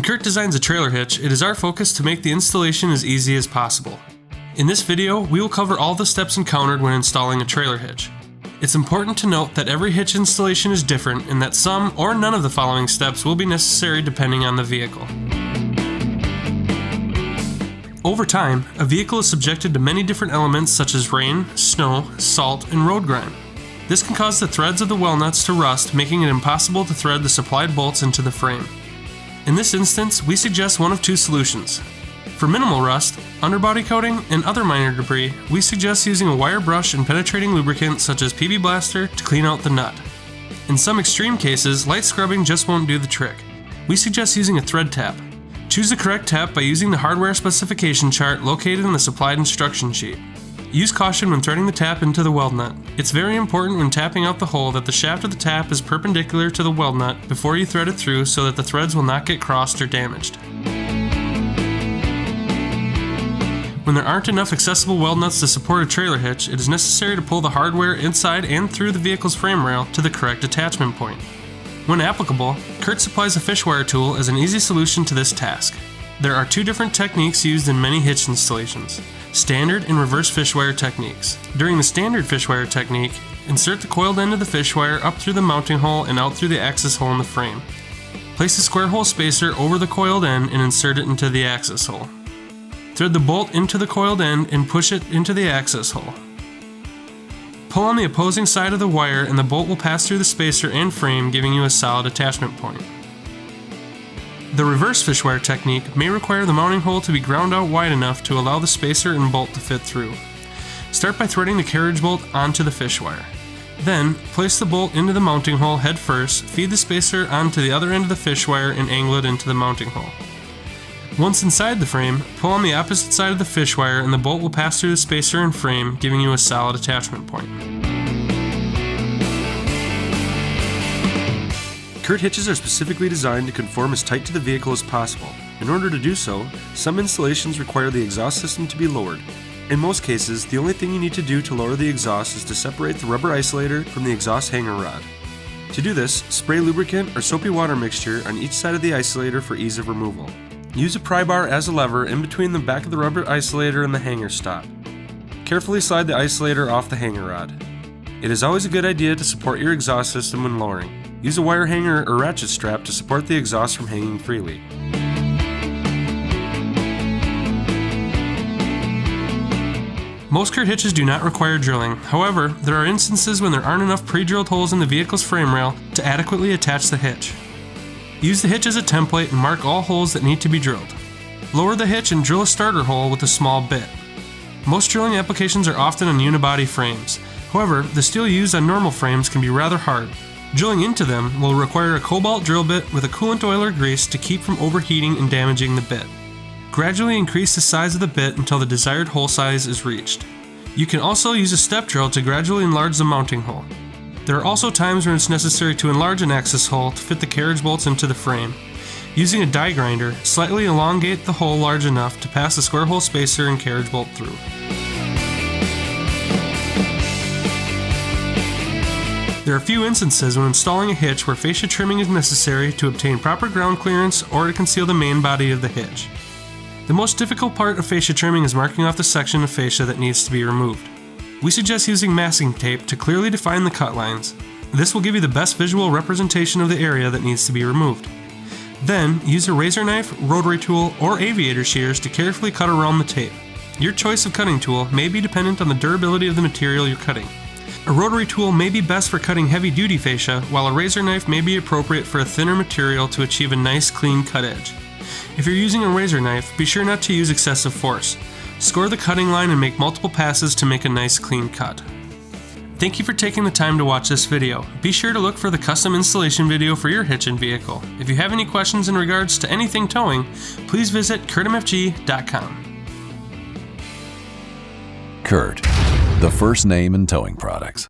Kurt designs a trailer hitch, it is our focus to make the installation as easy as possible. In this video, we will cover all the steps encountered when installing a trailer hitch. It's important to note that every hitch installation is different and that some or none of the following steps will be necessary depending on the vehicle. Over time, a vehicle is subjected to many different elements such as rain, snow, salt, and road grime. This can cause the threads of the well nuts to rust, making it impossible to thread the supplied bolts into the frame. In this instance, we suggest one of two solutions. For minimal rust, underbody coating, and other minor debris, we suggest using a wire brush and penetrating lubricant such as PB Blaster to clean out the nut. In some extreme cases, light scrubbing just won't do the trick. We suggest using a thread tap. Choose the correct tap by using the hardware specification chart located in the supplied instruction sheet. Use caution when threading the tap into the weld nut. It's very important when tapping out the hole that the shaft of the tap is perpendicular to the weld nut before you thread it through so that the threads will not get crossed or damaged. When there aren't enough accessible weld nuts to support a trailer hitch, it is necessary to pull the hardware inside and through the vehicle's frame rail to the correct attachment point. When applicable, Kurt supplies a fish wire tool as an easy solution to this task. There are two different techniques used in many hitch installations: standard and reverse fish wire techniques. During the standard fish wire technique, insert the coiled end of the fish wire up through the mounting hole and out through the access hole in the frame. Place a square hole spacer over the coiled end and insert it into the access hole. Thread the bolt into the coiled end and push it into the access hole. Pull on the opposing side of the wire and the bolt will pass through the spacer and frame, giving you a solid attachment point. The reverse fish wire technique may require the mounting hole to be ground out wide enough to allow the spacer and bolt to fit through. Start by threading the carriage bolt onto the fish wire. Then, place the bolt into the mounting hole head first, feed the spacer onto the other end of the fish wire and angle it into the mounting hole. Once inside the frame, pull on the opposite side of the fish wire and the bolt will pass through the spacer and frame, giving you a solid attachment point. Kurt hitches are specifically designed to conform as tight to the vehicle as possible. In order to do so, some installations require the exhaust system to be lowered. In most cases, the only thing you need to do to lower the exhaust is to separate the rubber isolator from the exhaust hanger rod. To do this, spray lubricant or soapy water mixture on each side of the isolator for ease of removal. Use a pry bar as a lever in between the back of the rubber isolator and the hanger stop. Carefully slide the isolator off the hanger rod. It is always a good idea to support your exhaust system when lowering. Use a wire hanger or ratchet strap to support the exhaust from hanging freely. Most Kurt hitches do not require drilling. However, there are instances when there aren't enough pre-drilled holes in the vehicle's frame rail to adequately attach the hitch. Use the hitch as a template and mark all holes that need to be drilled. Lower the hitch and drill a starter hole with a small bit. Most drilling applications are often on unibody frames. However, the steel used on normal frames can be rather hard. Drilling into them will require a cobalt drill bit with a coolant oil or grease to keep from overheating and damaging the bit. Gradually increase the size of the bit until the desired hole size is reached. You can also use a step drill to gradually enlarge the mounting hole. There are also times when it's necessary to enlarge an access hole to fit the carriage bolts into the frame. Using a die grinder, slightly elongate the hole large enough to pass the square hole spacer and carriage bolt through. There are a few instances when installing a hitch where fascia trimming is necessary to obtain proper ground clearance or to conceal the main body of the hitch. The most difficult part of fascia trimming is marking off the section of fascia that needs to be removed. We suggest using masking tape to clearly define the cut lines. This will give you the best visual representation of the area that needs to be removed. Then, use a razor knife, rotary tool, or aviator shears to carefully cut around the tape. Your choice of cutting tool may be dependent on the durability of the material you're cutting. A rotary tool may be best for cutting heavy-duty fascia, while a razor knife may be appropriate for a thinner material to achieve a nice, clean cut edge. If you're using a razor knife, be sure not to use excessive force. Score the cutting line and make multiple passes to make a nice clean cut. Thank you for taking the time to watch this video. Be sure to look for the custom installation video for your hitch and vehicle. If you have any questions in regards to anything towing, please visit kurtmfg.com. Kurt, the first name in towing products.